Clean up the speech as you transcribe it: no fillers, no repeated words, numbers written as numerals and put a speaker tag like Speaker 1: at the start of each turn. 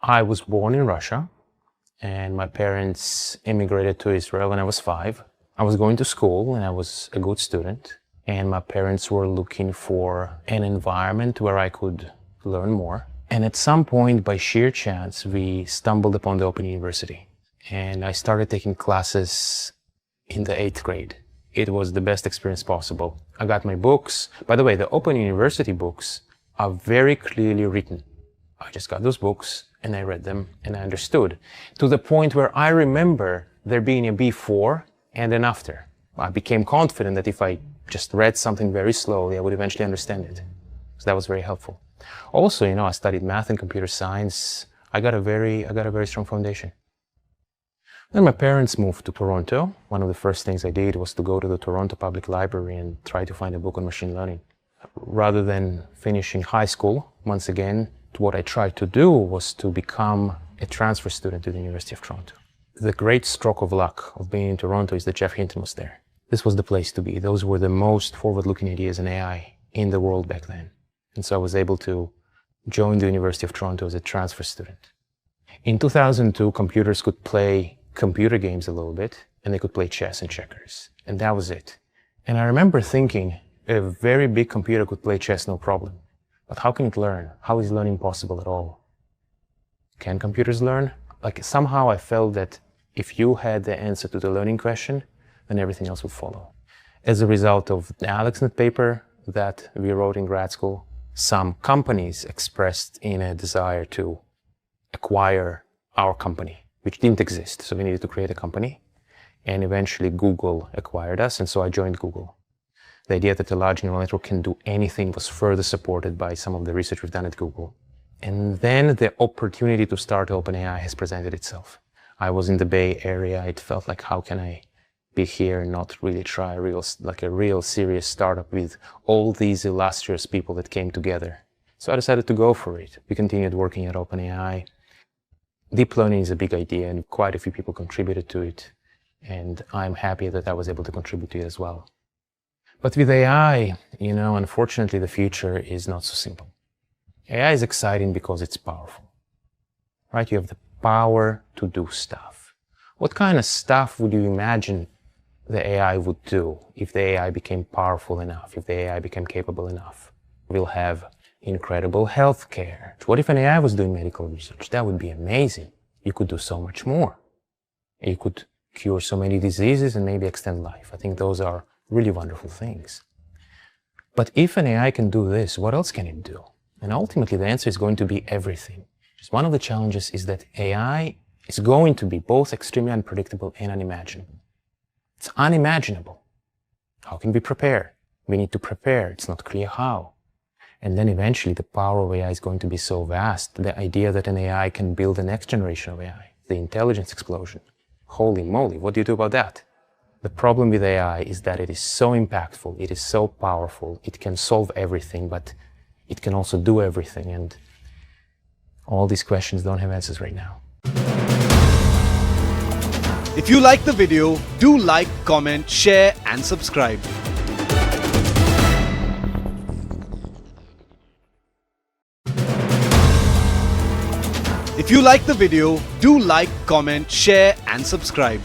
Speaker 1: I was born in Russia, and my parents immigrated to Israel when I was 5. I was going to school, and I was a good student. And my parents were looking for an environment where I could learn more. And at some point, by sheer chance, we stumbled upon the Open University. And I started taking classes in the 8th grade. It was the best experience possible. I got my books. By the way, the Open University books are very clearly written. I just got those books and I read them and I understood, to the point where I remember there being a before and an after. I became confident that if I just read something very slowly, I would eventually understand it. So that was very helpful. Also, I studied math and computer science. I got a very strong foundation. Then my parents moved to Toronto. One of the first things I did was to go to the Toronto Public Library and try to find a book on machine learning. Rather than finishing high school, once again, what I tried to do was to become a transfer student to the University of Toronto. The great stroke of luck of being in Toronto is that Jeff Hinton was there. This was the place to be. Those were the most forward-looking ideas in AI in the world back then. And so I was able to join the University of Toronto as a transfer student. In 2002, computers could play computer games a little bit, and they could play chess and checkers. And that was it. And I remember thinking, a very big computer could play chess no problem. But how can it learn? How is learning possible at all? Can computers learn? Somehow I felt that if you had the answer to the learning question, then everything else would follow. As a result of the AlexNet paper that we wrote in grad school, some companies expressed in a desire to acquire our company, which didn't exist. So we needed to create a company. And eventually Google acquired us, and so I joined Google. The idea that a large neural network can do anything was further supported by some of the research we've done at Google. And then the opportunity to start OpenAI has presented itself. I was in the Bay Area. It felt like, how can I be here and not really try a real serious startup with all these illustrious people that came together? So I decided to go for it. We continued working at OpenAI. Deep learning is a big idea, and quite a few people contributed to it. And I'm happy that I was able to contribute to it as well. But with AI, unfortunately, the future is not so simple. AI is exciting because it's powerful, right? You have the power to do stuff. What kind of stuff would you imagine the AI would do if the AI became powerful enough, if the AI became capable enough? We'll have incredible healthcare. What if an AI was doing medical research? That would be amazing. You could do so much more. You could cure so many diseases and maybe extend life. I think those are really wonderful things. But if an AI can do this, what else can it do? And ultimately, the answer is going to be everything. Just one of the challenges is that AI is going to be both extremely unpredictable and unimaginable. It's unimaginable. How can we prepare? We need to prepare. It's not clear how. And then eventually, the power of AI is going to be so vast. The idea that an AI can build the next generation of AI, the intelligence explosion. Holy moly, what do you do about that? The problem with AI is that it is so impactful, it is so powerful, it can solve everything, but it can also do everything, and all these questions don't have answers right now.
Speaker 2: If you like the video, do like, comment, share and subscribe. If you like the video, do like, comment, share and subscribe.